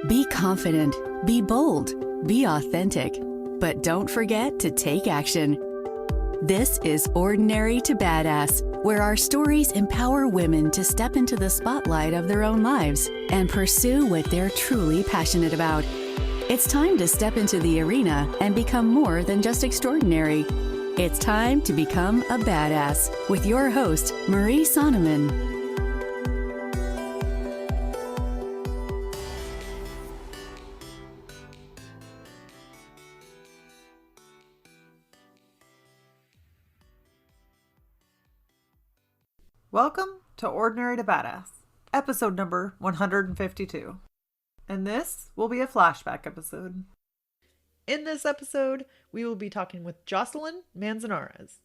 Be confident, be bold, be authentic, but don't forget to take action. This is Ordinary to Badass, where our stories empower women to step into the spotlight of their own lives and pursue what they're truly passionate about. It's time to step into the arena and become more than just extraordinary. It's time to become a badass with your host, Marie Sonneman. Welcome to Ordinary to Badass, episode number 152. And this will be a flashback episode. In this episode, we will be talking with Jocelyn Manzanarez.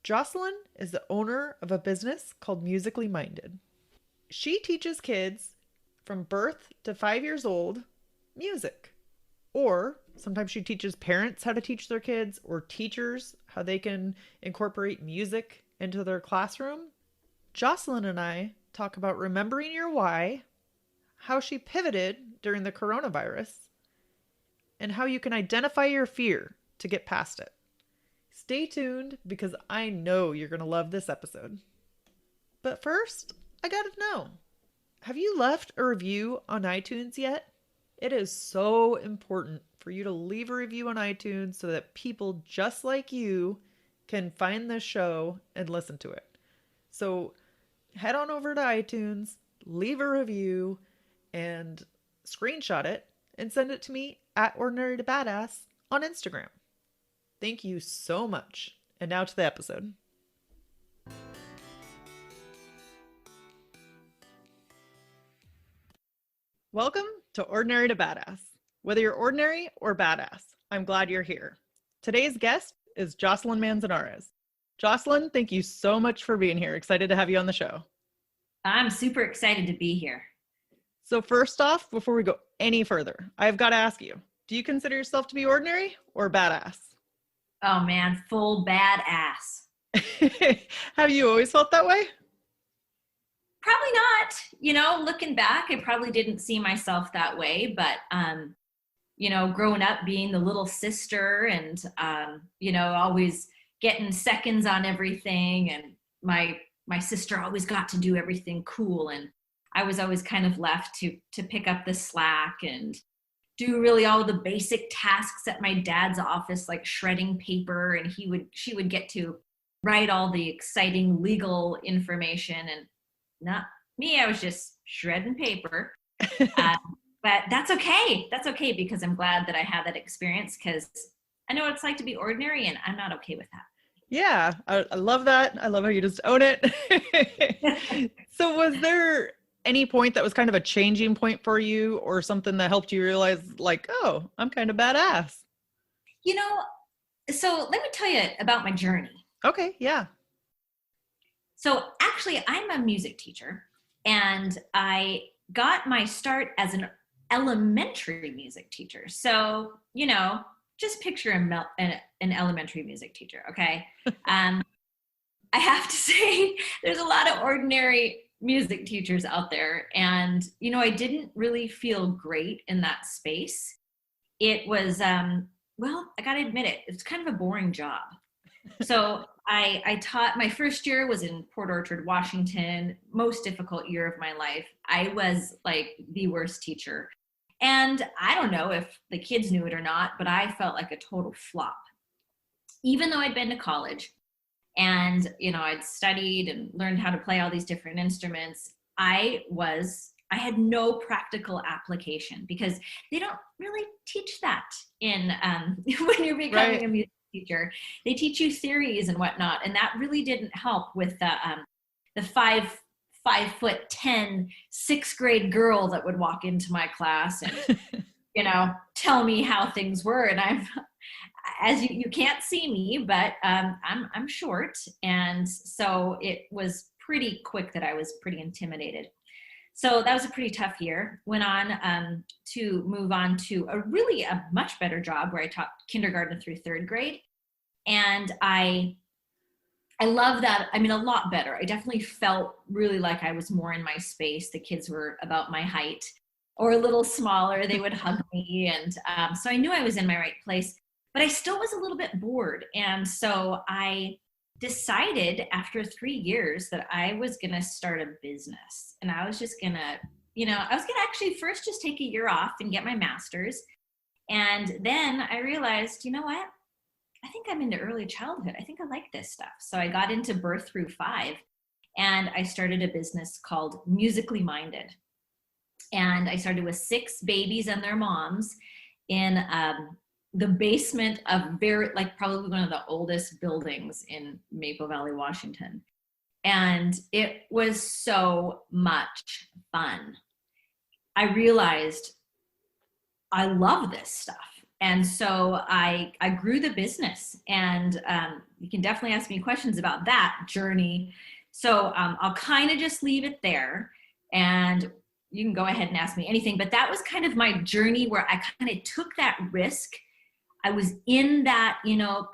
Jocelyn is the owner of a business called Musically Minded. She teaches kids from birth to 5 years old music. Or sometimes she teaches parents how to teach their kids, or teachers how they can incorporate music into their classroom. Jocelyn and I talk about remembering your why, how she pivoted during the coronavirus, and how you can identify your fear to get past it. Stay tuned because I know you're going to love this episode. But first, I gotta know, have you left a review on iTunes yet? It is so important for you to leave a review on iTunes so that people just like you can find this show and listen to it. So head on over to iTunes, leave a review, and screenshot it and send it to me at Ordinary to Badass on Instagram. Thank you so much. And now to the episode. Welcome to Ordinary to Badass. Whether you're ordinary or badass, I'm glad you're here. Today's guest is Jocelyn Manzanarez. Jocelyn, thank you so much for being here. Excited to have you on the show. I'm super excited to be here. So first off, before we go any further, I've got to ask you, do you consider yourself to be ordinary or badass? Oh man, full badass. Have you always felt that way? Probably not. You know, looking back, I probably didn't see myself that way, but you know, growing up being the little sister and you know, always getting seconds on everything, and my sister always got to do everything cool, and I was always kind of left to pick up the slack and do really all the basic tasks at my dad's office, like shredding paper, and she would get to write all the exciting legal information, and not me. I was just shredding paper. But that's okay. That's okay, because I'm glad that I had that experience, because I know what it's like to be ordinary, and I'm not okay with that. Yeah, I love that. I love how you just own it. So was there any point that was kind of a changing point for you, or something that helped you realize, like, oh, I'm kind of badass? You know, so let me tell you about my journey. Okay, yeah. So actually, I'm a music teacher, and I got my start as an elementary music teacher. So, you know, just picture an elementary music teacher, okay? I have to say, there's a lot of ordinary music teachers out there. And, you know, I didn't really feel great in that space. It was, well, I gotta admit it, it's kind of a boring job. So I taught, my first year was in Port Orchard, Washington, most difficult year of my life. I was like the worst teacher. And I don't know if the kids knew it or not, but I felt like a total flop. Even though I'd been to college and, you know, I'd studied and learned how to play all these different instruments, I had no practical application, because they don't really teach that in when you're becoming a music teacher. They teach you theories and whatnot, and that really didn't help with the 5'10" sixth grade girl that would walk into my class and you know, tell me how things were. And I'm, as you can't see me, but I'm short, and so it was pretty quick that I was pretty intimidated. So that was a pretty tough year. Went on to move on to a much better job where I taught kindergarten through third grade. And I love that. I mean, a lot better. I definitely felt really like I was more in my space. The kids were about my height. or a little smaller, they would hug me. And so I knew I was in my right place, but I still was a little bit bored. And so I decided after 3 years that I was going to start a business. And I was just going to, I was going to actually first just take a year off and get my master's. And then I realized, you know what? I think I'm into early childhood. I think I like this stuff. So I got into birth through 5, and I started a business called Musically Minded. And I started with 6 babies and their moms in the basement of probably one of the oldest buildings in Maple Valley, Washington. And it was so much fun. I realized I love this stuff. And so I grew the business, and you can definitely ask me questions about that journey. So I'll kind of just leave it there, and you can go ahead and ask me anything. But that was kind of my journey where I kind of took that risk. I was in that,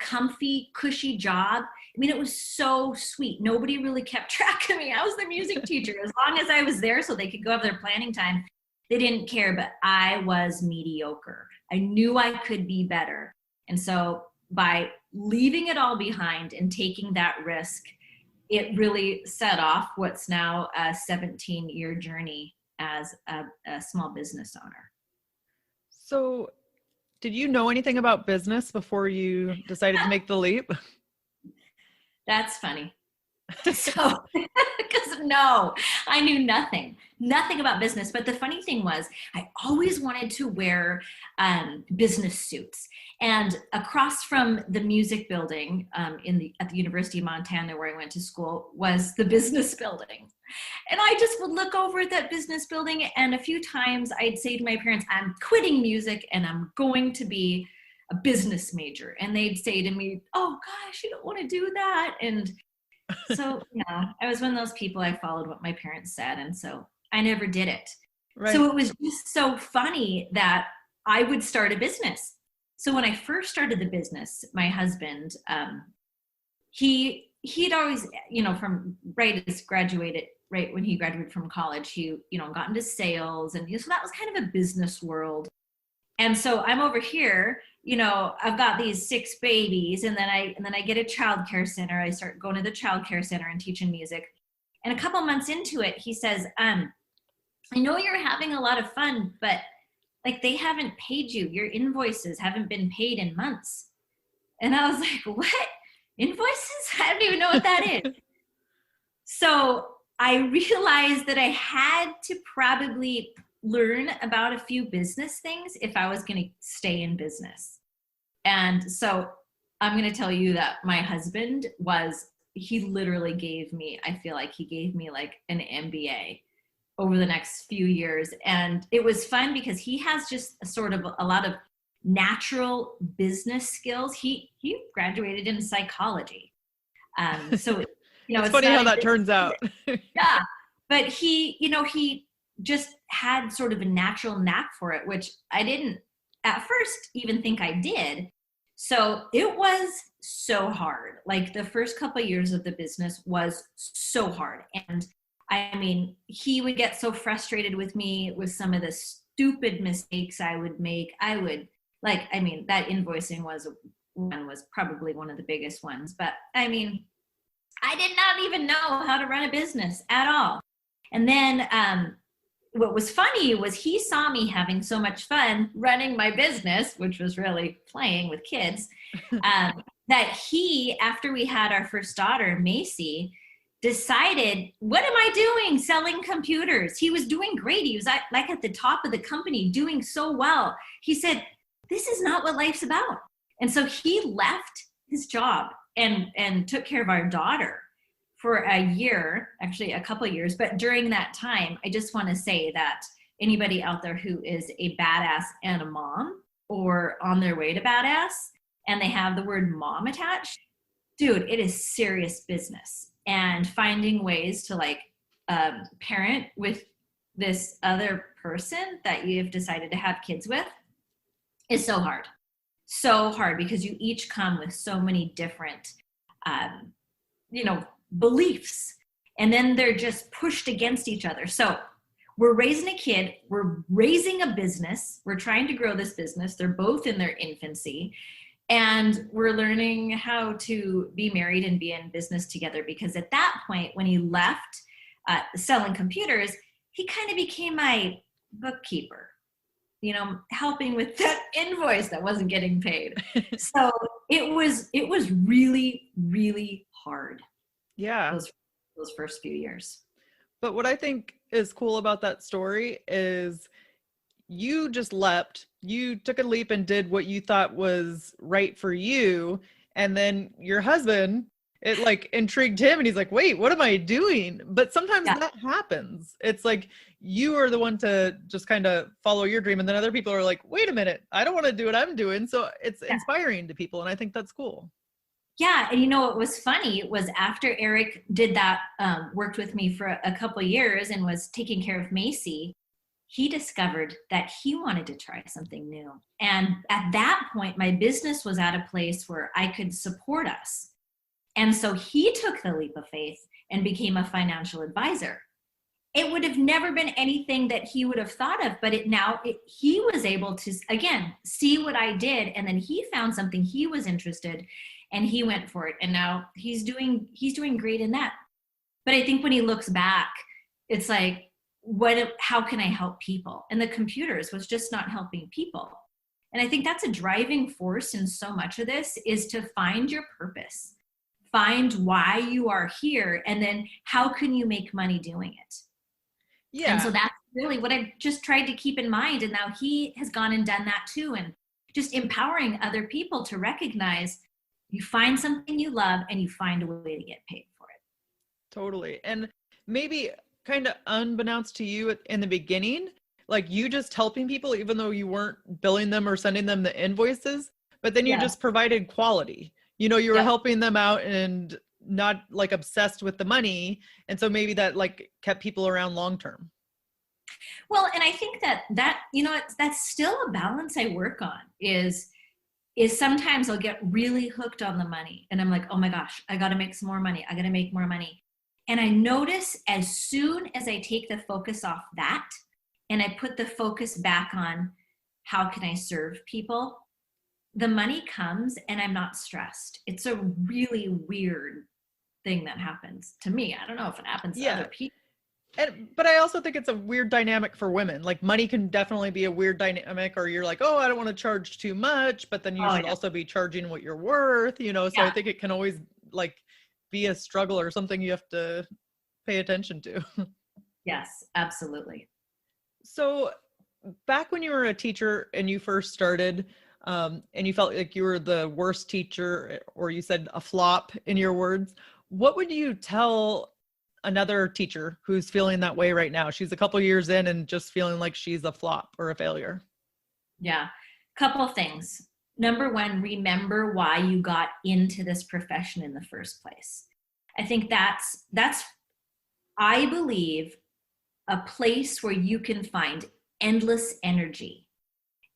comfy, cushy job. I mean, it was so sweet. Nobody really kept track of me. I was the music teacher. As long as I was there so they could go have their planning time, they didn't care, but I was mediocre. I knew I could be better. And so by leaving it all behind and taking that risk, it really set off what's now a 17-year journey as a small business owner. So did you know anything about business before you decided to make the leap? That's funny. So, because no, I knew nothing about business. But the funny thing was, I always wanted to wear business suits. And across from the music building at the University of Montana, where I went to school, was the business building. And I just would look over at that business building, and a few times I'd say to my parents, I'm quitting music and I'm going to be a business major. And they'd say to me, oh gosh, you don't want to do that. And so, I was one of those people, I followed what my parents said. And so I never did it. Right. So it was just so funny that I would start a business. So when I first started the business, my husband, he'd always, from right when he graduated from college, he, got into sales. And so that was kind of a business world. And so I'm over here, I've got these 6 babies, and then I get a childcare center. I start going to the childcare center and teaching music. And a couple months into it, he says, I know you're having a lot of fun, but they haven't paid you. Your invoices haven't been paid in months. And I was like, what? Invoices? I don't even know what that is. So I realized that I had to probably learn about a few business things if I was going to stay in business. And so I'm going to tell you that my husband he literally gave me, I feel like he gave me like an MBA over the next few years. And it was fun because he has just a lot of natural business skills. He graduated in psychology. So, it's funny how that turns out. Yeah. But he just had sort of a natural knack for it, which I didn't at first even think I did. So it was so hard. Like the first couple of years of the business was so hard. And I mean, he would get so frustrated with me with some of the stupid mistakes I would make. That invoicing was probably one of the biggest ones. But I mean, I did not even know how to run a business at all. And then what was funny was he saw me having so much fun running my business, which was really playing with kids, that he, after we had our first daughter, Macy, decided, what am I doing selling computers? He was doing great. He was at the top of the company doing so well. He said, this is not what life's about. And so he left his job and took care of our daughter for a year, actually a couple of years. But during that time, I just want to say that anybody out there who is a badass and a mom or on their way to badass and they have the word mom attached, dude, it is serious business. And finding ways to parent with this other person that you've decided to have kids with is so hard. So hard because you each come with so many different, beliefs, and then they're just pushed against each other. So we're raising a kid, we're raising a business, we're trying to grow this business. They're both in their infancy. And we're learning how to be married and be in business together, because at that point, when he left selling computers, he kind of became my bookkeeper, helping with that invoice that wasn't getting paid. So it was really, really hard. Yeah. Those first few years. But what I think is cool about that story is you just leapt, you took a leap and did what you thought was right for you. And then your husband, it like intrigued him and he's like, wait, what am I doing? But sometimes that happens. It's like you are the one to just kind of follow your dream. And then other people are like, wait a minute, I don't want to do what I'm doing. So it's inspiring to people. And I think that's cool. Yeah. And what was funny was after Eric did that, worked with me for a couple of years and was taking care of Macy, he discovered that he wanted to try something new. And at that point, my business was at a place where I could support us. And so he took the leap of faith and became a financial advisor. It would have never been anything that he would have thought of, but he was able to, again, see what I did. And then he found something he was interested and he went for it. And now he's doing great in that. But I think when he looks back, it's like, how can I help people? And the computers was just not helping people. And I think that's a driving force in so much of this, is to find your purpose, find why you are here, and then how can you make money doing it? Yeah. And so that's really what I just tried to keep in mind. And now he has gone and done that too. And just empowering other people to recognize you find something you love and you find a way to get paid for it. Totally. And maybe kind of unbeknownst to you in the beginning, like you just helping people, even though you weren't billing them or sending them the invoices, but then you just provided quality. You were helping them out and not like obsessed with the money. And so maybe that like kept people around long-term. Well, and I think that, that's still a balance I work on is sometimes I'll get really hooked on the money and I'm like, oh my gosh, I got to make some more money. I got to make more money. And I notice as soon as I take the focus off that and I put the focus back on how can I serve people, the money comes and I'm not stressed. It's a really weird thing that happens to me. I don't know if it happens to other people. But I also think it's a weird dynamic for women. Like money can definitely be a weird dynamic, or you're like, oh, I don't want to charge too much, but then you should also be charging what you're worth, so I think it can always like be a struggle or something you have to pay attention to. Yes, absolutely. So back when you were a teacher and you first started, and you felt like you were the worst teacher, or you said a flop in your words, what would you tell another teacher who's feeling that way right now? She's a couple years in and just feeling like she's a flop or a failure. Yeah. Couple things. Number one, remember why you got into this profession in the first place. I think that's, I believe, a place where you can find endless energy.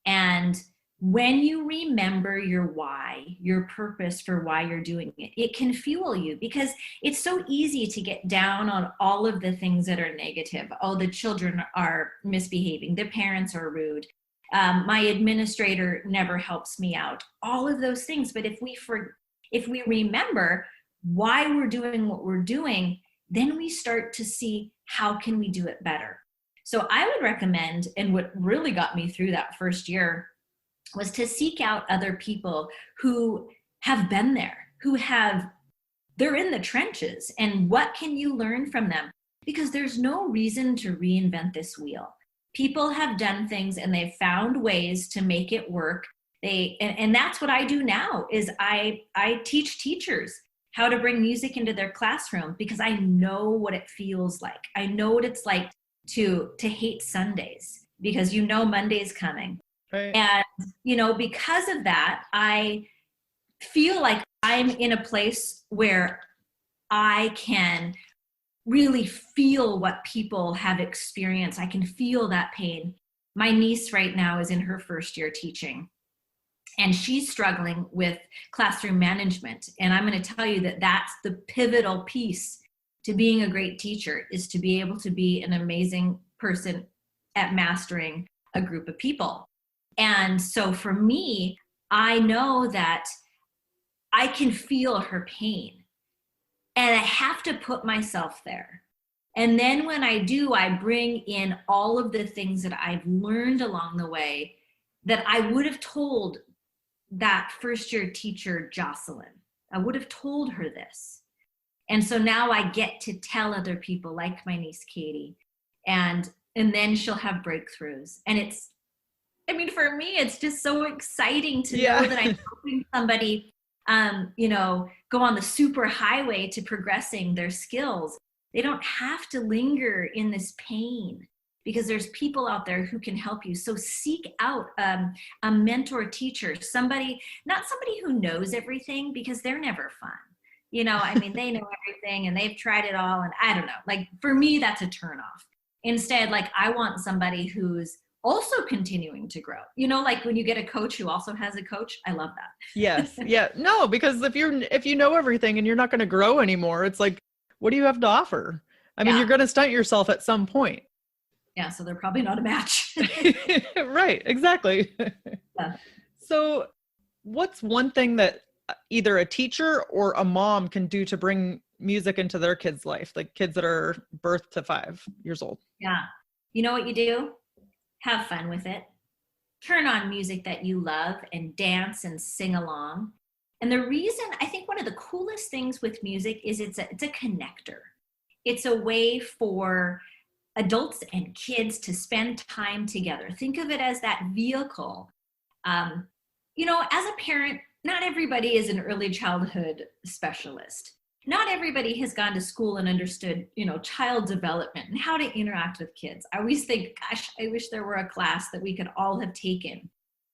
And when you remember your why, your purpose for why you're doing it, it can fuel you, because it's so easy to get down on all of the things that are negative. Oh, the children are misbehaving. The parents are rude. My administrator never helps me out. All of those things. But if we remember why we're doing what we're doing, then we start to see how can we do it better. So I would recommend, and what really got me through that first year was to seek out other people who have been there, they're in the trenches, and what can you learn from them? Because there's no reason to reinvent this wheel. People have done things and they've found ways to make it work. And that's what I do now is I teach teachers how to bring music into their classroom, because I know what it feels like. I know what it's like to hate Sundays, because Monday's coming. Right. And, because of that, I feel like I'm in a place where I can really feel what people have experienced. I can feel that pain. My niece right now is in her first year teaching, and she's struggling with classroom management. And I'm going to tell you that that's the pivotal piece to being a great teacher, is to be able to be an amazing person at mastering a group of people. And so for me, I know that I can feel her pain, and I have to put myself there. And then when I do, I bring in all of the things that I've learned along the way that I would have told that first year teacher, Jocelyn. I would have told her this. And so now I get to tell other people, like my niece Katie, and then she'll have breakthroughs. And it's, I mean, for me, it's just so exciting to know that I'm helping somebody, go on the super highway to progressing their skills. They don't have to linger in this pain, because there's people out there who can help you. So seek out a mentor teacher, somebody, not somebody who knows everything, because they're never fun. They know everything and they've tried it all. And I don't know, like for me, that's a turnoff. Instead, like I want somebody who's also continuing to grow. Like when you get a coach who also has a coach, I love that. Yes. Yeah. No, because if you know everything and you're not going to grow anymore, it's like, what do you have to offer? I mean, you're going to stunt yourself at some point. Yeah. So they're probably not a match. Right. Exactly. Yeah. So what's one thing that either a teacher or a mom can do to bring music into their kids' life, like kids that are birth to 5 years old? Yeah. You know what you do? Have fun with it. Turn on music that you love and dance and sing along. And the reason, I think one of the coolest things with music is it's a connector. It's a way for adults and kids to spend time together. Think of it as that vehicle. As a parent, not everybody is an early childhood specialist. Not everybody has gone to school and understood, child development and how to interact with kids. I always think, gosh, I wish there were a class that we could all have taken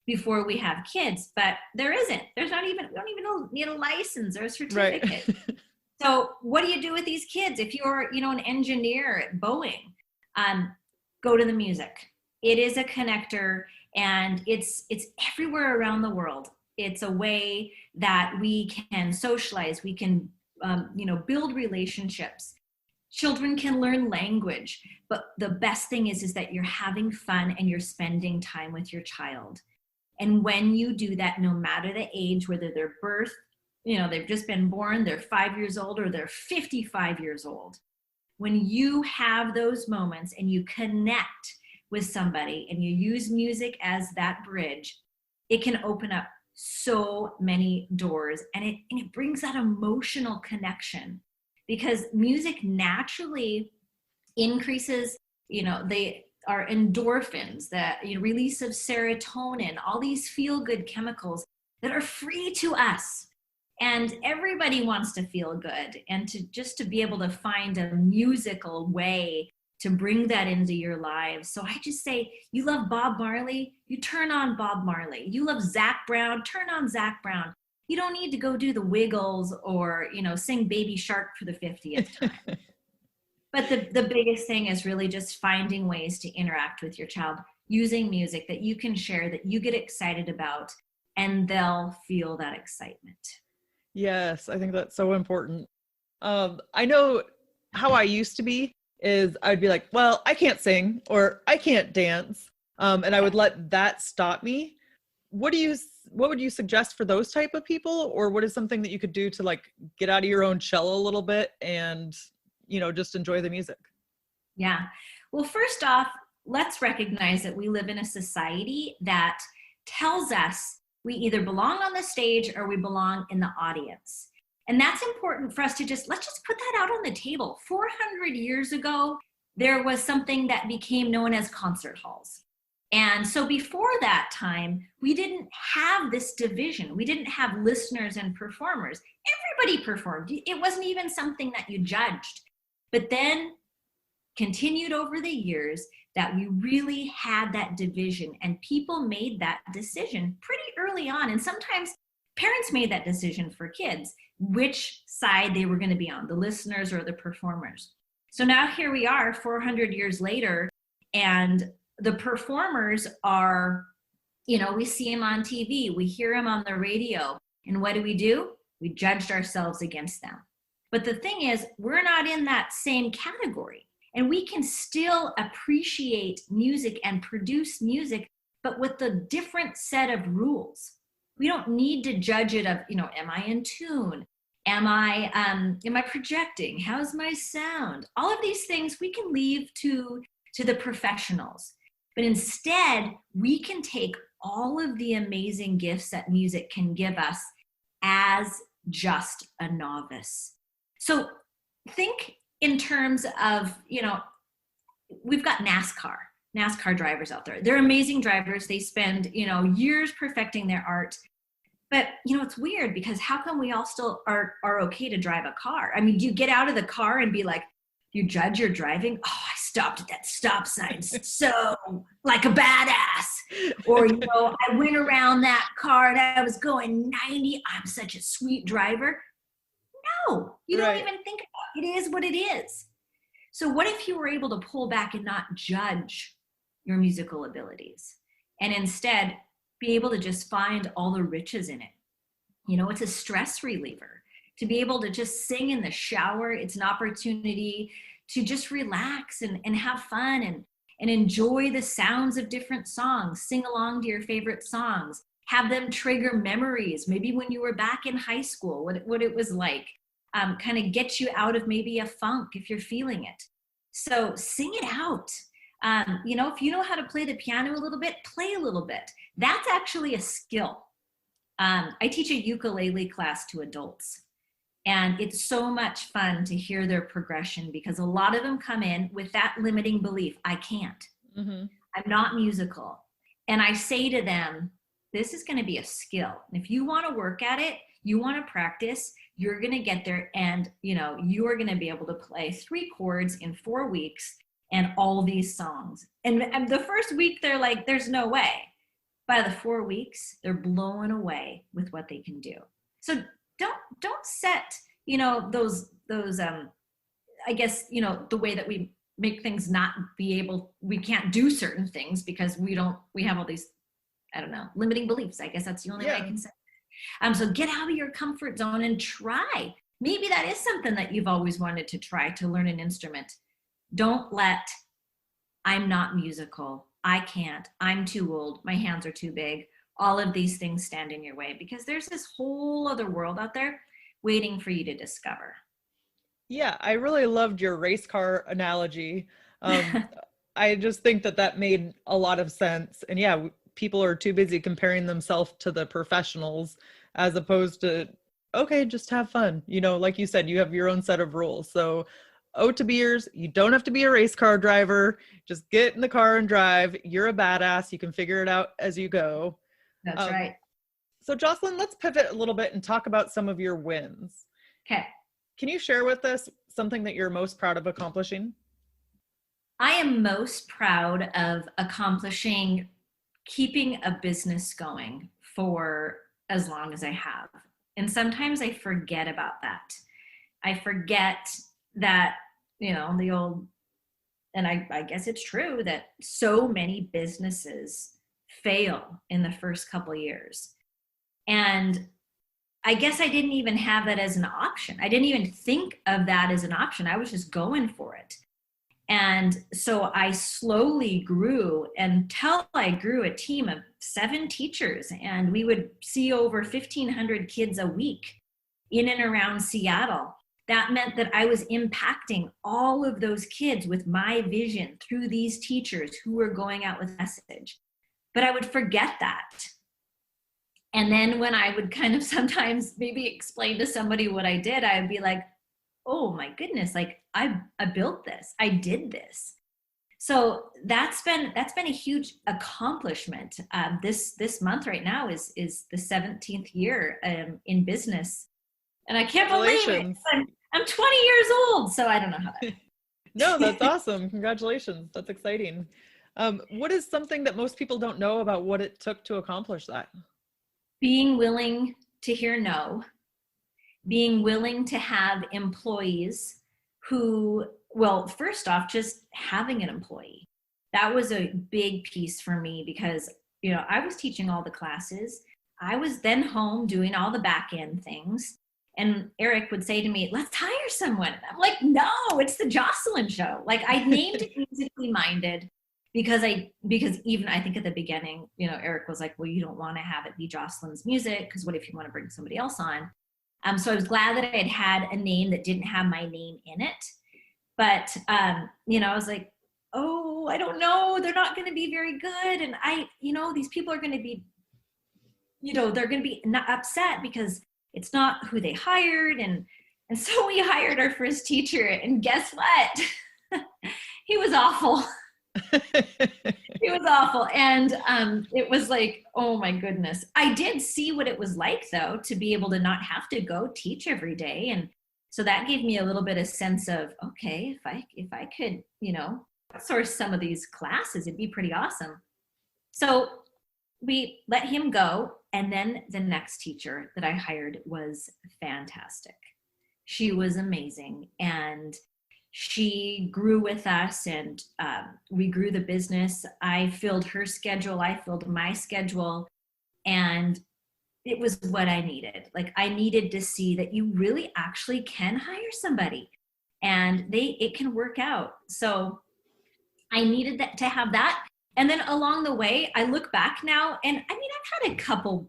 before we have kids, but there isn't. We don't even need a license or a certificate. Right. So what do you do with these kids? If you're, an engineer at Boeing, go to the music. It is a connector, and it's everywhere around the world. It's a way that we can socialize. We can, build relationships. Children can learn language, but the best thing is that you're having fun and you're spending time with your child. And when you do that, no matter the age, whether they're birth, they've just been born, they're 5 years old, or they're 55 years old, when you have those moments and you connect with somebody and you use music as that bridge, it can open up so many doors, and it brings that emotional connection, because music naturally increases, they are endorphins, the release of serotonin, all these feel-good chemicals that are free to us. And everybody wants to feel good, and to be able to find a musical way to bring that into your lives. So I just say, you love Bob Marley, you turn on Bob Marley. You love Zac Brown, turn on Zac Brown. You don't need to go do the Wiggles or, sing Baby Shark for the 50th time. But the biggest thing is really just finding ways to interact with your child using music that you can share, that you get excited about, and they'll feel that excitement. Yes, I think that's so important. I know how I used to be is I'd be like, well, I can't sing or I can't dance. And I would let that stop me. What would you suggest for those type of people? Or what is something that you could do to like get out of your own shell a little bit and, just enjoy the music? Yeah. Well, first off, let's recognize that we live in a society that tells us we either belong on the stage or we belong in the audience. And that's important for us to let's just put that out on the table. 400 years ago, there was something that became known as concert halls. And so before that time, we didn't have this division. We didn't have listeners and performers. Everybody performed. It wasn't even something that you judged. But then continued over the years that we really had that division, and people made that decision pretty early on. And sometimes parents made that decision for kids, which side they were going to be on, the listeners or the performers. So now here we are 400 years later, and the performers are, we see them on TV, we hear them on the radio, and what do? We judged ourselves against them. But the thing is, we're not in that same category. And we can still appreciate music and produce music, but with a different set of rules. We don't need to judge it of, am I in tune? Am I projecting? How's my sound? All of these things we can leave to the professionals. But instead, we can take all of the amazing gifts that music can give us as just a novice. So think in terms of, we've got NASCAR drivers out there. They're amazing drivers. They spend, years perfecting their art. But, it's weird because how come we all still are okay to drive a car? I mean, do you get out of the car and be like, you judge your driving? Oh, I stopped at that stop sign so like a badass. Or, I went around that car and I was going 90. I'm such a sweet driver. No, you don't even think about it. It is what it is. So what if you were able to pull back and not judge your musical abilities and instead be able to just find all the riches in it? It's a stress reliever. To be able to just sing in the shower, it's an opportunity to just relax and have fun and enjoy the sounds of different songs, sing along to your favorite songs, have them trigger memories, maybe when you were back in high school, what it was like, kind of get you out of maybe a funk if you're feeling it. So sing it out. If you know how to play the piano a little bit, play a little bit. That's actually a skill. I teach a ukulele class to adults, and it's so much fun to hear their progression because a lot of them come in with that limiting belief. I can't. Mm-hmm. I'm not musical. And I say to them, this is going to be a skill. And if you want to work at it, you want to practice, you're going to get there and, you are going to be able to play 3 chords in 4 weeks and all these songs. And the first week, they're like, there's no way. By the 4 weeks, they're blown away with what they can do. So don't set, those I guess, the way that we make things we can't do certain things because we have all these, I don't know, limiting beliefs. I guess that's the only way I can say. So get out of your comfort zone and try. Maybe that is something that you've always wanted to try, to learn an instrument. Don't let, I'm not musical, I can't, I'm too old, my hands are too big, all of these things stand in your way because there's this whole other world out there waiting for you to discover. Yeah, I really loved your race car analogy. I just think that made a lot of sense. And yeah, people are too busy comparing themselves to the professionals as opposed to, okay, just have fun. Like you said, you have your own set of rules. So to beers, you don't have to be a race car driver. Just get in the car and drive. You're a badass. You can figure it out as you go. That's right. So Jocelyn, let's pivot a little bit and talk about some of your wins. Okay. Can you share with us something that you're most proud of accomplishing? I am most proud of accomplishing keeping a business going for as long as I have. And sometimes I forget about that. I forget that, the old, and I guess it's true that so many businesses fail in the first couple of years. And I guess I didn't even have that as an option. I didn't even think of that as an option. I was just going for it. And so I slowly grew until I grew a team of 7 teachers, and we would see over 1,500 kids a week in and around Seattle. That meant that I was impacting all of those kids with my vision through these teachers who were going out with a message. But I would forget that. And then when I would kind of sometimes maybe explain to somebody what I did, I would be like, oh my goodness, like I built this, I did this. So that's been a huge accomplishment. This month right now is the 17th year in business. And I can't believe it. I'm 20 years old, so I don't know how that. No, that's awesome. Congratulations. That's exciting. What is something that most people don't know about what it took to accomplish that? Being willing to hear no, being willing to have employees who, well, first off, just having an employee. That was a big piece for me because, I was teaching all the classes. I was then home doing all the back end things. And Eric would say to me, let's hire someone. I'm like, no, it's the Jocelyn show. Like, I named it Musically Minded because even I think at the beginning, Eric was like, well, you don't want to have it be Jocelyn's music, because what if you want to bring somebody else on? So I was glad that I'd had a name that didn't have my name in it. But, I was like, oh, I don't know. They're not going to be very good. And these people are going to be, they're going to be not upset because it's not who they hired. And so we hired our first teacher, and guess what? He was awful. He was awful. And it was like, oh my goodness. I did see what it was like, though, to be able to not have to go teach every day. And so that gave me a little bit of sense of, okay, if I could, source some of these classes, it'd be pretty awesome. So we let him go. And then the next teacher that I hired was fantastic. She was amazing. And she grew with us, and we grew the business. I filled her schedule. I filled my schedule. And it was what I needed. Like, I needed to see that you really actually can hire somebody and it can work out. So I needed to have that. And then along the way, I look back now, and I've had a couple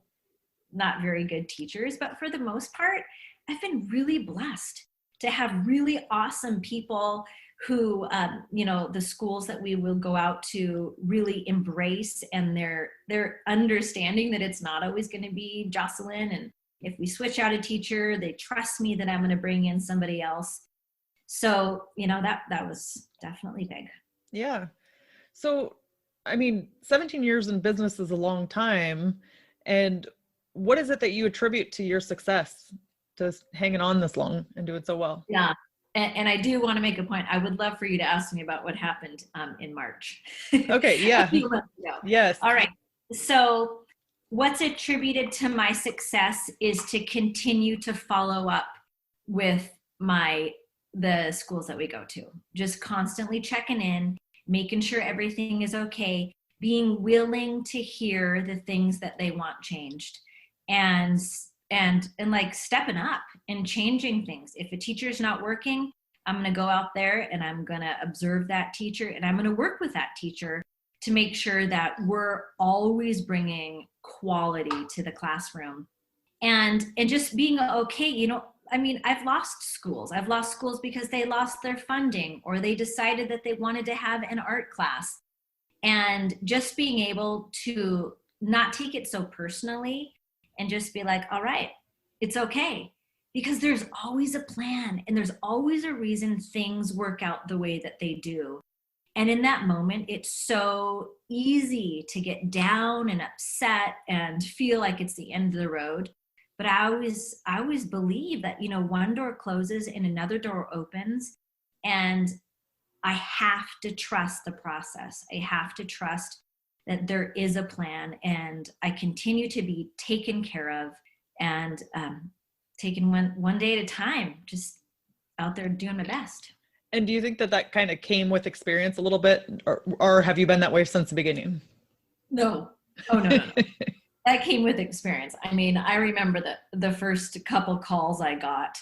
not very good teachers, but for the most part, I've been really blessed to have really awesome people who, the schools that we will go out to really embrace, and they're understanding that it's not always going to be Jocelyn. And if we switch out a teacher, they trust me that I'm going to bring in somebody else. So, that was definitely big. Yeah. So, 17 years in business is a long time. And what is it that you attribute to your success, to hanging on this long and doing so well? Yeah. And I do want to make a point. I would love for you to ask me about what happened in March. Okay. Yeah. Yes. All right. So what's attributed to my success is to continue to follow up with the schools that we go to, just constantly checking in, making sure everything is okay, being willing to hear the things that they want changed, and like stepping up and changing things. If a teacher is not working, I'm going to go out there and I'm going to observe that teacher, and I'm going to work with that teacher to make sure that we're always bringing quality to the classroom, and just being okay. I've lost schools. I've lost schools because they lost their funding, or they decided that they wanted to have an art class, and just being able to not take it so personally and just be like, all right, it's okay. Because there's always a plan, and there's always a reason things work out the way that they do. And in that moment, it's so easy to get down and upset and feel like it's the end of the road. But I always believe that, one door closes and another door opens, and I have to trust the process. I have to trust that there is a plan, and I continue to be taken care of, and taking one day at a time, just out there doing my best. And do you think that kind of came with experience a little bit, or have you been that way since the beginning? No. Oh, no. That came with experience. I remember the first couple calls I got,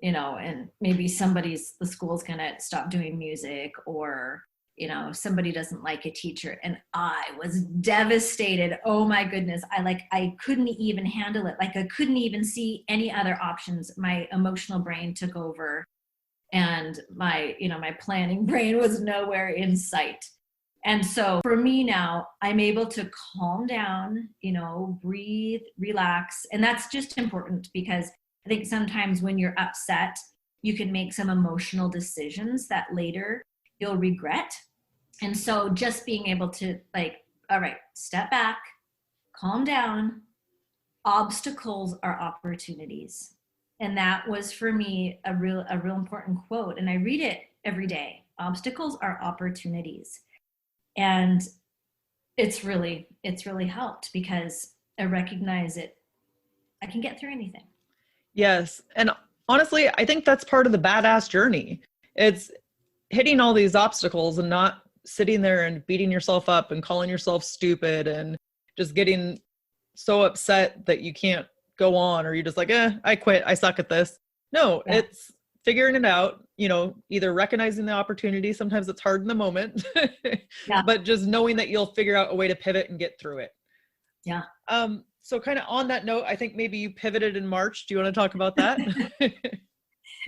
and maybe the school's going to stop doing music, or, somebody doesn't like a teacher. And I was devastated. Oh my goodness. I couldn't even handle it. I couldn't even see any other options. My emotional brain took over, and my planning brain was nowhere in sight. And so for me now, I'm able to calm down, breathe, relax. And that's just important, because I think sometimes when you're upset, you can make some emotional decisions that later you'll regret. And so just being able to all right, step back, calm down. Obstacles are opportunities. And that was for me a real important quote. And I read it every day. Obstacles are opportunities. And it's really helped, because I recognize it. I can get through anything. Yes. And honestly, I think that's part of the badass journey. It's hitting all these obstacles and not sitting there and beating yourself up and calling yourself stupid and just getting so upset that you can't go on, or you're just like, I quit, I suck at this. No, Yeah. it's figuring it out, either recognizing the opportunity. Sometimes it's hard in the moment, Yeah. but just knowing that you'll figure out a way to pivot and get through it. Yeah. So kind of on that note, I think maybe you pivoted in March. Do you want to talk about that?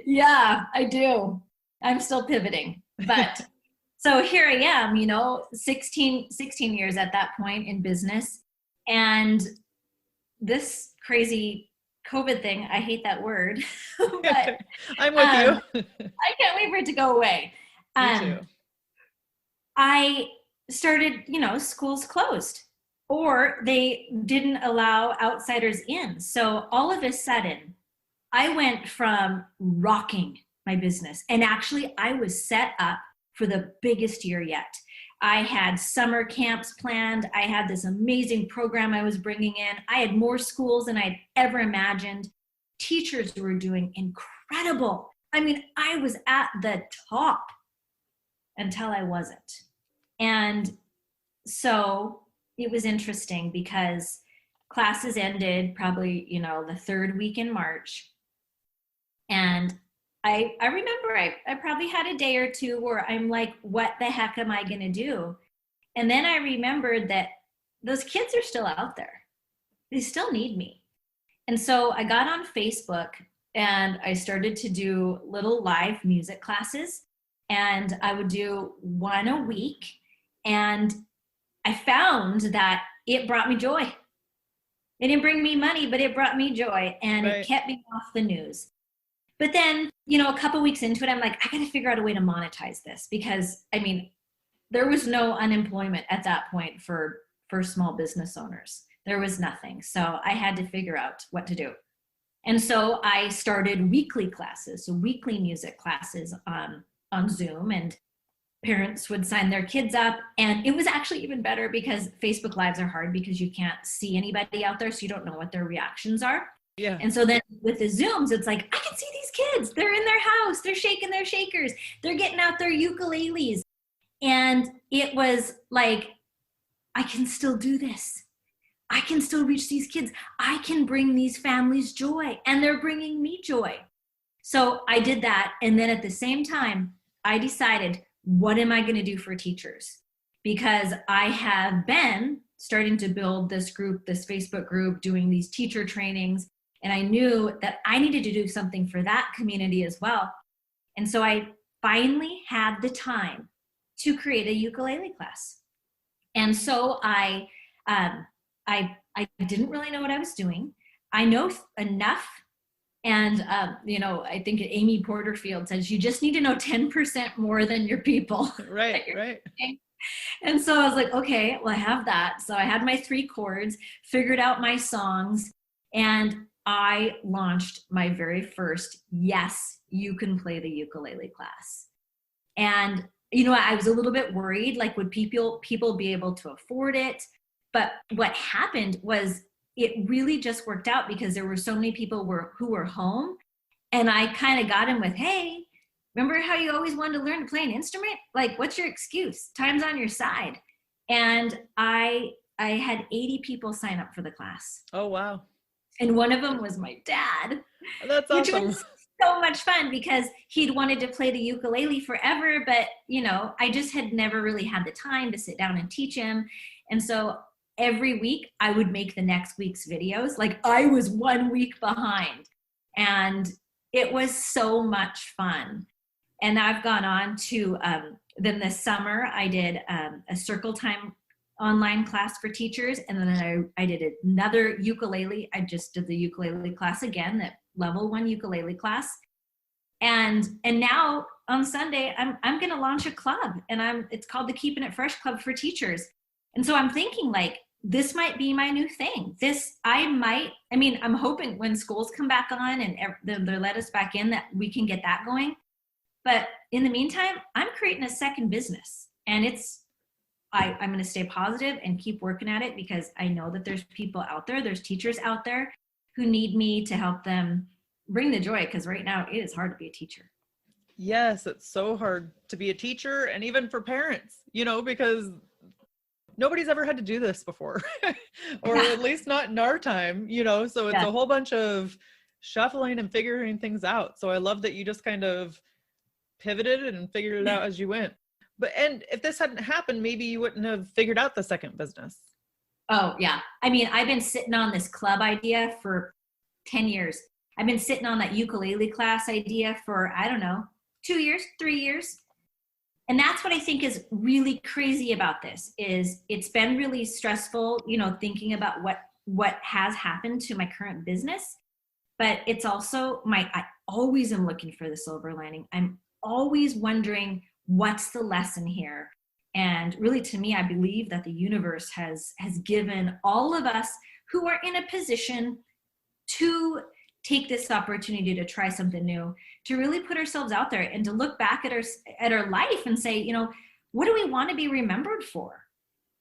Yeah, I do. I'm still pivoting, but so here I am, 16 years at that point in business. And this crazy COVID thing, I hate that word, but I'm with you. I can't wait for it to go away. Me too. I started, schools closed or they didn't allow outsiders in. So all of a sudden, I went from rocking my business, and actually I was set up for the biggest year yet. I had summer camps planned. I had this amazing program I was bringing in. I had more schools than I'd ever imagined. Teachers were doing incredible. I mean, I was at the top until I wasn't. And so it was interesting because classes ended probably, the third week in March. And I remember I probably had a day or two where I'm like, what the heck am I going to do? And then I remembered that those kids are still out there. They still need me. And so I got on Facebook and I started to do little live music classes, and I would do one a week. And I found that it brought me joy. It didn't bring me money, but it brought me joy, and Right. It kept me off the news. But then, a couple weeks into it, I'm like, I got to figure out a way to monetize this because, there was no unemployment at that point for small business owners. There was nothing. So I had to figure out what to do. And so I started weekly classes, so weekly music classes on Zoom, and parents would sign their kids up. And it was actually even better because Facebook Lives are hard because you can't see anybody out there, so you don't know what their reactions are. Yeah. And so then with the Zooms, it's like, I can see these kids. They're in their house. They're shaking their shakers. They're getting out their ukuleles. And it was like, I can still do this. I can still reach these kids. I can bring these families joy, and they're bringing me joy. So I did that. And then at the same time, I decided, what am I going to do for teachers? Because I have been starting to build this group, this Facebook group, doing these teacher trainings. And I knew that I needed to do something for that community as well. And so I finally had the time to create a ukulele class. And so I didn't really know what I was doing. I know enough. And, I think Amy Porterfield says, you just need to know 10% more than your people. Right, right. And so I was like, okay, well, I have that. So I had my 3 chords, figured out my songs, and I launched my very first, yes, you can play the ukulele class. And, I was a little bit worried, like, would people be able to afford it? But what happened was it really just worked out because there were so many people who were home. And I kind of got in with, hey, remember how you always wanted to learn to play an instrument? Like, what's your excuse? Time's on your side. And I had 80 people sign up for the class. Oh, wow. And one of them was my dad. That's awesome. Which was so much fun because he'd wanted to play the ukulele forever, but, I just had never really had the time to sit down and teach him. And so every week I would make the next week's videos. Like, I was 1 week behind, and it was so much fun. And I've gone on to, then this summer I did a circle time online class for teachers. And then I did another ukulele. I just did the ukulele class again, that level 1 ukulele class. And now on Sunday, I'm going to launch a club, and it's called the Keeping It Fresh Club for Teachers. And so I'm thinking, like, this might be my new thing. I'm hoping when schools come back on and they let us back in, that we can get that going. But in the meantime, I'm creating a second business, and I'm going to stay positive and keep working at it because I know that there's people out there, there's teachers out there who need me to help them bring the joy, because right now it is hard to be a teacher. Yes, it's so hard to be a teacher, and even for parents, because nobody's ever had to do this before, or at least not in our time, so it's a whole bunch of shuffling and figuring things out. So I love that you just kind of pivoted and figured it out as you went. And if this hadn't happened, maybe you wouldn't have figured out the second business. Oh yeah. I mean, I've been sitting on this club idea for 10 years. I've been sitting on that ukulele class idea for, I don't know, 2 years, 3 years. And that's what I think is really crazy about this is it's been really stressful, thinking about what has happened to my current business. But it's also I always am looking for the silver lining. I'm always wondering what's the lesson here. And really, to me, I believe that the universe has given all of us who are in a position to take this opportunity to try something new, to really put ourselves out there and to look back at our life and say, what do we want to be remembered for?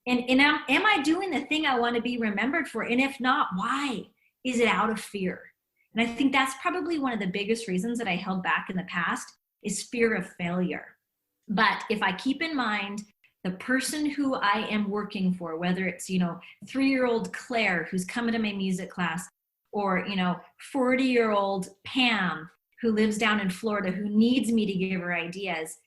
And am I doing the thing I want to be remembered for? And if not, why? Is it out of fear? And I think that's probably one of the biggest reasons that I held back in the past is fear of failure. But if I keep in mind the person who I am working for, whether it's, 3-year-old Claire who's coming to my music class, or, 40-year-old Pam who lives down in Florida who needs me to give her ideas,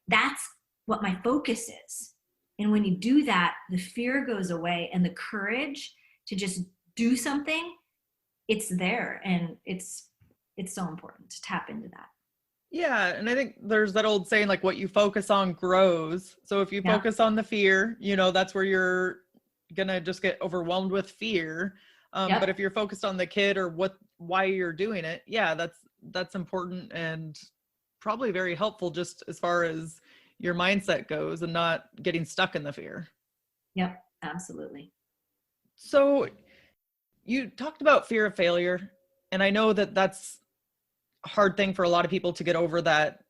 that's what my focus is. And when you do that, the fear goes away and the courage to just do something, it's there. And it's so important to tap into that. Yeah. And I think there's that old saying, like, what you focus on grows. So if you focus on the fear, that's where you're going to just get overwhelmed with fear. But if you're focused on the kid or why you're doing it, that's important and probably very helpful just as far as your mindset goes and not getting stuck in the fear. Yep, absolutely. So you talked about fear of failure, and I know that that's a hard thing for a lot of people to get over, that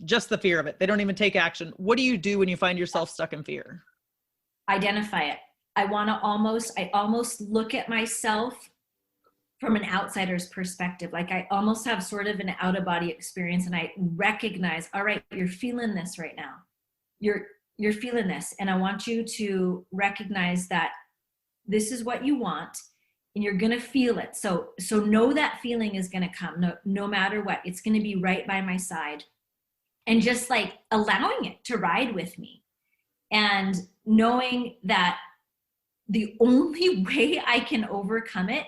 just the fear of it. They don't even take action. What do you do when you find yourself stuck in fear? Identify it. I almost look at myself from an outsider's perspective. Like I almost have sort of an out of body experience, and I recognize, all right, you're feeling this right now. You're feeling this. And I want you to recognize that this is what you want and you're going to feel it. So know that feeling is going to come no matter what. It's going to be right by my side, and just like allowing it to ride with me and knowing that the only way I can overcome it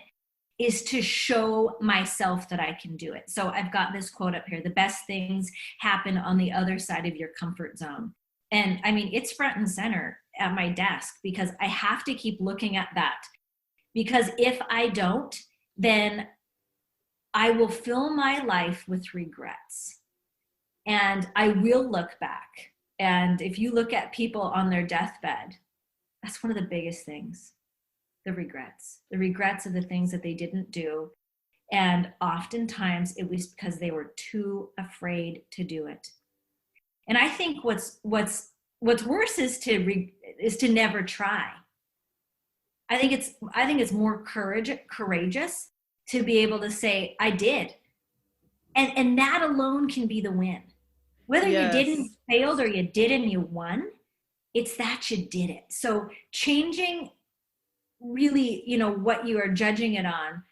is to show myself that I can do it. So I've got this quote up here: the best things happen on the other side of your comfort zone. And I mean, it's front and center at my desk because I have to keep looking at that. Because if I don't, then I will fill my life with regrets. And I will look back. And if you look at people on their deathbed, that's one of the biggest things. The regrets of the things that they didn't do. And oftentimes it was because they were too afraid to do it. And I think what's worse is to never try. I think it's more courageous to be able to say, I did. And that alone can be the win. Whether you didn't, failed, or you did and you won, it's that you did it. So changing really, what you are judging it on,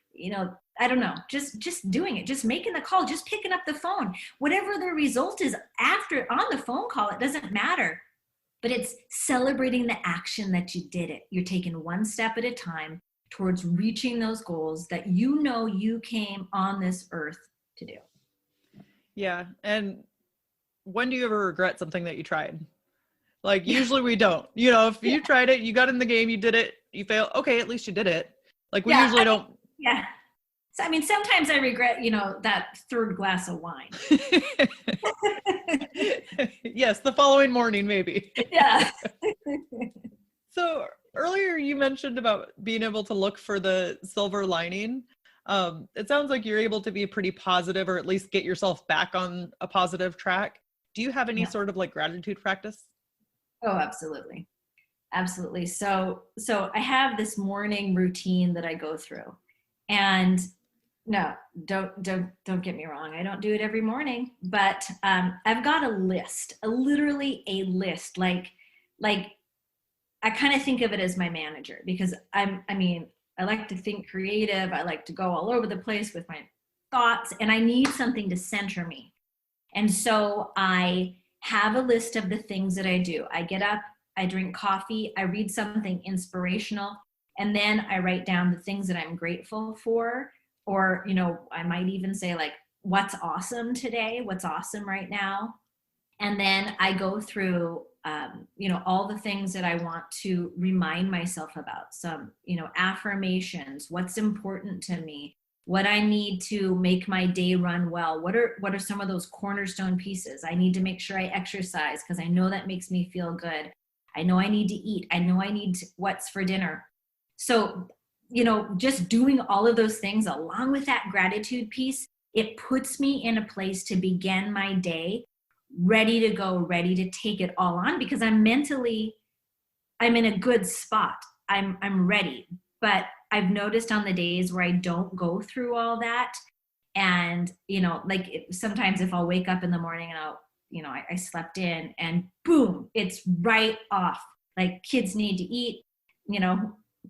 I don't know, just doing it, just making the call, just picking up the phone, whatever the result is after on the phone call, it doesn't matter, but it's celebrating the action that you did it. You're taking one step at a time towards reaching those goals that you came on this earth to do. Yeah. And when do you ever regret something that you tried? Like usually we don't, if you tried it, you got in the game, you did it, you failed. Okay. At least you did it. Like we usually don't. Yeah. So, I mean, sometimes I regret, that third glass of wine. Yes. The following morning, maybe. Yeah. So earlier you mentioned about being able to look for the silver lining. It sounds like you're able to be pretty positive, or at least get yourself back on a positive track. Do you have any sort of like gratitude practice? Oh, absolutely. Absolutely. So I have this morning routine that I go through, and no, don't get me wrong. I don't do it every morning, but I've got a list, literally a list. Like I kind of think of it as my manager, because I like to think creative. I like to go all over the place with my thoughts, and I need something to center me. And so I have a list of the things that I do. I get up, I drink coffee, I read something inspirational, and then I write down the things that I'm grateful for. Or, I might even say, like, what's awesome today, what's awesome right now. And then I go through, all the things that I want to remind myself about. Some, affirmations, what's important to me, what I need to make my day run well. What are some of those cornerstone pieces? I need to make sure I exercise because I know that makes me feel good. I know I need to eat. I know I need what's for dinner. So, just doing all of those things along with that gratitude piece, it puts me in a place to begin my day ready to go, ready to take it all on, because I'm in a good spot. I'm ready. But I've noticed on the days where I don't go through all that, and, sometimes if I'll wake up in the morning and I slept in and boom, it's right off. Like, kids need to eat,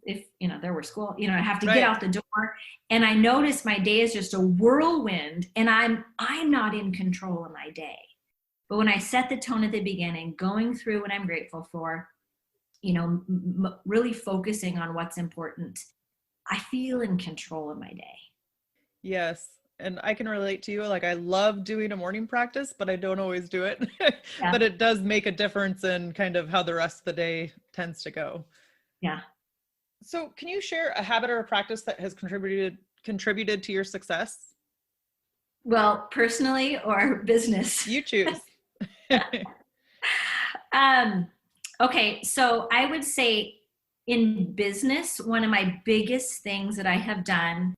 if, there were school, I have to get out the door, and I notice my day is just a whirlwind, and I'm not in control of my day. But when I set the tone at the beginning, going through what I'm grateful for, really focusing on what's important, I feel in control of my day. Yes. And I can relate to you. Like, I love doing a morning practice, but I don't always do it. Yeah. But it does make a difference in kind of how the rest of the day tends to go. Yeah. So can you share a habit or a practice that has contributed to your success? Well, personally or business? You choose. Okay. So I would say in business, one of my biggest things that I have done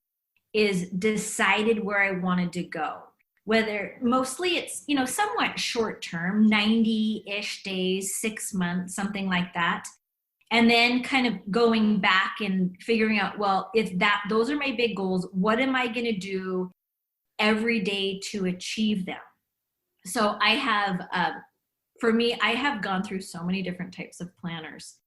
is decided where I wanted to go. Whether mostly it's, somewhat short term, 90-ish days, 6 months, something like that. And then kind of going back and figuring out, well, those are my big goals, what am I going to do every day to achieve them? So I have, for me, I have gone through so many different types of planners,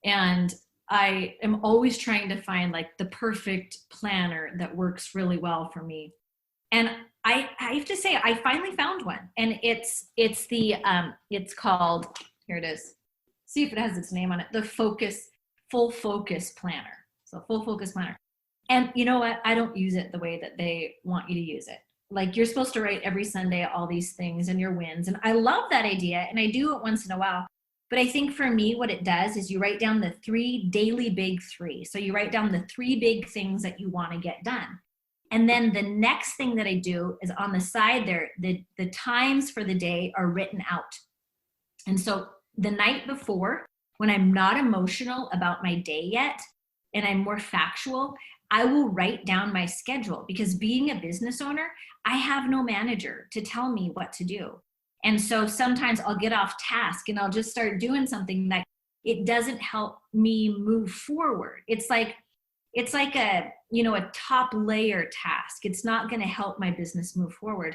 and I am always trying to find like the perfect planner that works really well for me. And I have to say, I finally found one, and it's called, here it is. See if it has its name on it. The Full Focus Planner. So Full Focus Planner. And you know what? I don't use it the way that they want you to use it. Like, you're supposed to write every Sunday all these things and your wins. And I love that idea, and I do it once in a while. But I think for me, what it does is you write down the 3 daily big 3. So you write down the 3 big things that you want to get done. And then the next thing that I do is on the side there, the times for the day are written out. And so the night before, when I'm not emotional about my day yet, and I'm more factual, I will write down my schedule, because being a business owner, I have no manager to tell me what to do. And so sometimes I'll get off task and I'll just start doing something that it doesn't help me move forward. It's like a top layer task. It's not going to help my business move forward.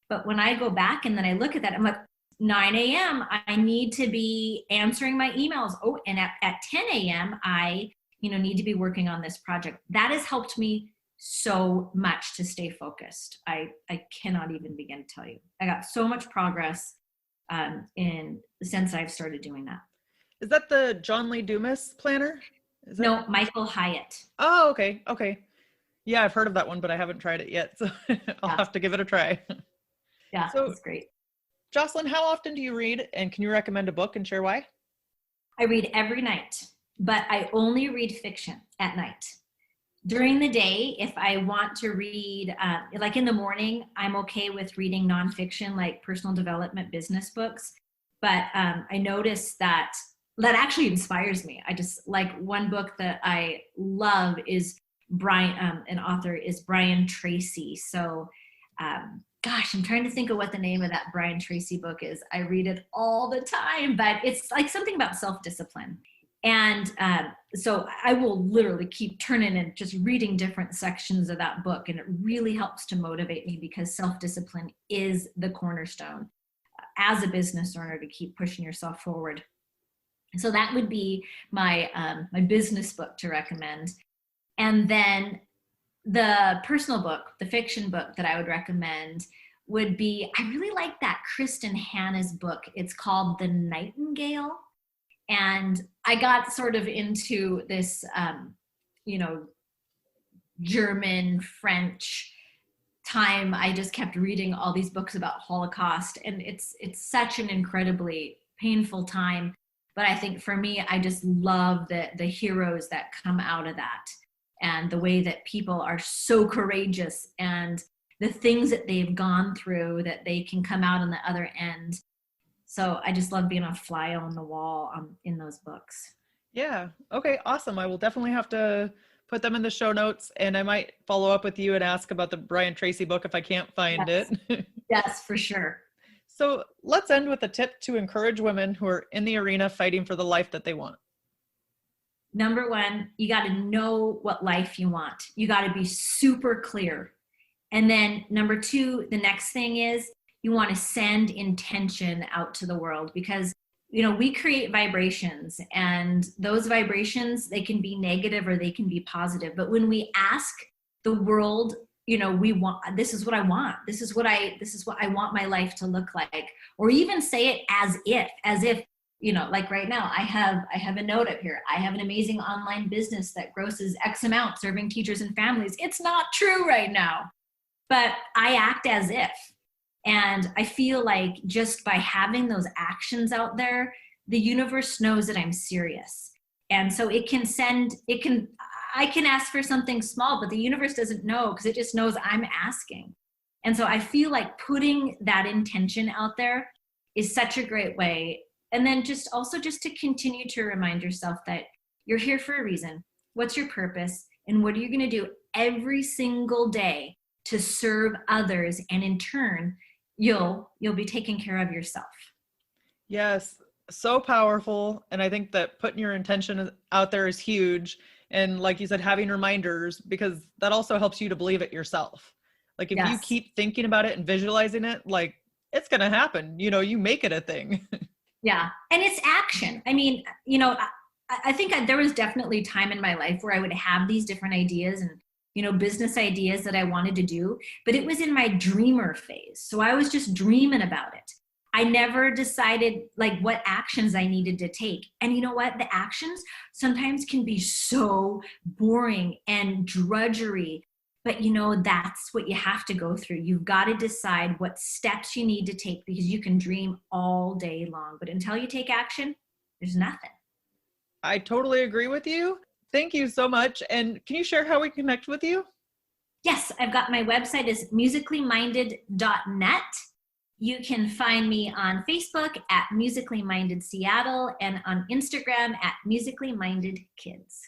But when I go back and then I look at that, I'm like, 9 a.m., I need to be answering my emails. Oh, and at 10 a.m., I need to be working on this project. That has helped me so much to stay focused. I cannot even begin to tell you. I got so much progress since I've started doing that. Is that the John Lee Dumas planner? No, Michael Hyatt. Oh, okay. Yeah, I've heard of that one, but I haven't tried it yet. So I'll have to give it a try. Yeah, so, that's great. Jocelyn, how often do you read, and can you recommend a book and share why? I read every night, but I only read fiction at night. During the day, if I want to read, like in the morning, I'm okay with reading nonfiction, like personal development business books. But I noticed that actually inspires me. I just like, one book that I love is an author is Brian Tracy. So, gosh, I'm trying to think of what the name of that Brian Tracy book is. I read it all the time, but it's like something about self-discipline. And so I will literally keep turning and just reading different sections of that book. And it really helps to motivate me, because self-discipline is the cornerstone as a business owner to keep pushing yourself forward. So that would be my business book to recommend. And then the personal book, the fiction book that I would recommend would be, I really like that Kristen Hanna's book. It's called The Nightingale. And I got sort of into this, you know, German, French time. I just kept reading all these books about Holocaust, and it's such an incredibly painful time. But I think for me, I just love the heroes that come out of that, and the way that people are so courageous, and the things that they've gone through, that they can come out on the other end. So I just love being a fly on the wall in those books. Yeah. Okay, awesome. I will definitely have to put them in the show notes, and I might follow up with you and ask about the Brian Tracy book if I can't find Yes, it. yes, for sure. So let's end with a tip to encourage women who are in the arena fighting for the life that they want. Number one, you got to know what life you want. You got to be super clear. And then number two, the next thing is you want to send intention out to the world, because we create vibrations, and those vibrations, they can be negative or they can be positive. But when we ask the world, we want, this is what I want, this is what I want my life to look like, or even say it as if like right now, I have a note up here. I have an amazing online business that grosses X amount serving teachers and families. It's not true right now, but I act as if. And I feel like just by having those actions out there, the universe knows that I'm serious. And so I can ask for something small, but the universe doesn't know, because it just knows I'm asking. And so I feel like putting that intention out there is such a great way. And then just to continue to remind yourself that you're here for a reason. What's your purpose? And what are you going to do every single day to serve others? And in turn, you'll be taking care of yourself. Yes, so powerful. And I think that putting your intention out there is huge. And like you said, having reminders, because that also helps you to believe it yourself. Like if you keep thinking about it and visualizing it, like it's going to happen, you make it a thing. Yeah. And it's action. I mean, I think there was definitely time in my life where I would have these different ideas and business ideas that I wanted to do, but it was in my dreamer phase. So I was just dreaming about it. I never decided like what actions I needed to take. And you know what? The actions sometimes can be so boring and drudgery, but that's what you have to go through. You've got to decide what steps you need to take, because you can dream all day long, but until you take action, there's nothing. I totally agree with you. Thank you so much. And can you share how we connect with you? Yes, I've got my website is musicallyminded.net. You can find me on Facebook at Musically Minded Seattle, and on Instagram at Musically Minded Kids.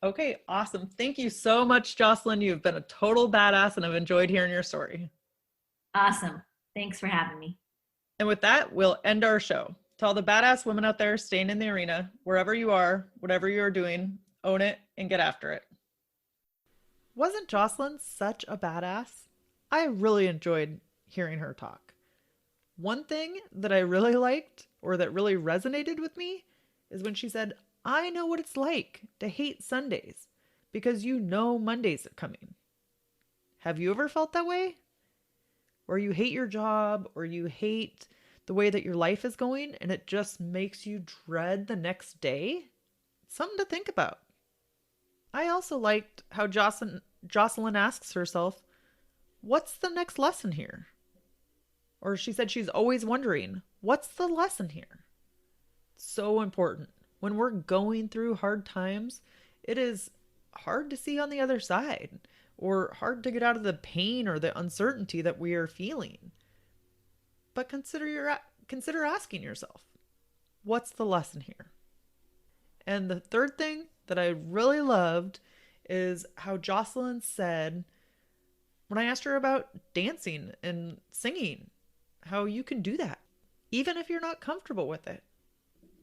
Okay, awesome. Thank you so much, Jocelyn. You've been a total badass, and I've enjoyed hearing your story. Awesome. Thanks for having me. And with that, we'll end our show. To all the badass women out there staying in the arena, wherever you are, whatever you're doing, own it and get after it. Wasn't Jocelyn such a badass? I really enjoyed hearing her talk. One thing that I really liked, or that really resonated with me, is when she said, I know what it's like to hate Sundays because Mondays are coming. Have you ever felt that way? Or you hate your job, or you hate the way that your life is going, and it just makes you dread the next day? It's something to think about. I also liked how Jocelyn asks herself, what's the next lesson here? Or she said she's always wondering, what's the lesson here? So important. When we're going through hard times, it is hard to see on the other side, or hard to get out of the pain or the uncertainty that we are feeling. But consider asking yourself, what's the lesson here? And the third thing that I really loved is how Jocelyn said, when I asked her about dancing and singing, how you can do that, even if you're not comfortable with it.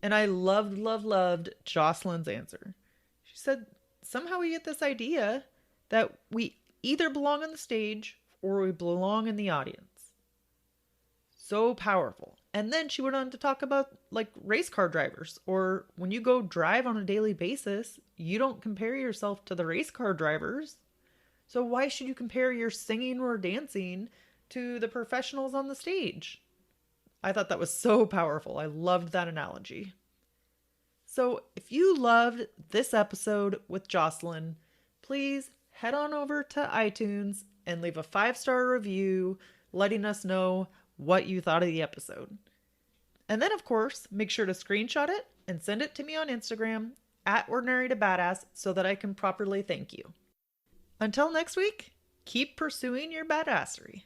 And I loved Jocelyn's answer. She said, somehow we get this idea that we either belong on the stage or we belong in the audience. So powerful. And then she went on to talk about like race car drivers, or when you go drive on a daily basis, you don't compare yourself to the race car drivers. So why should you compare your singing or dancing to the professionals on the stage? I thought that was so powerful. I loved that analogy. So if you loved this episode with Jocelyn, please head on over to iTunes and leave a 5-star review letting us know what you thought of the episode. And then, of course, make sure to screenshot it and send it to me on Instagram at Ordinary to Badass so that I can properly thank you. Until next week, keep pursuing your badassery.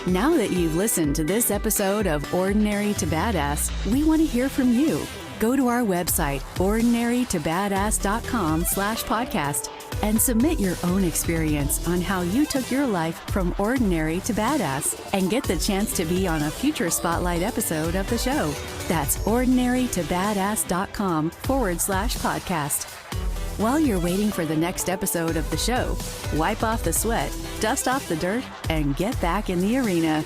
Now that you've listened to this episode of Ordinary to Badass, we want to hear from you. Go to our website, ordinarytobadass.com/podcast, and submit your own experience on how you took your life from ordinary to badass and get the chance to be on a future spotlight episode of the show. That's ordinarytobadass.com/podcast. While you're waiting for the next episode of the show, wipe off the sweat, dust off the dirt, and get back in the arena.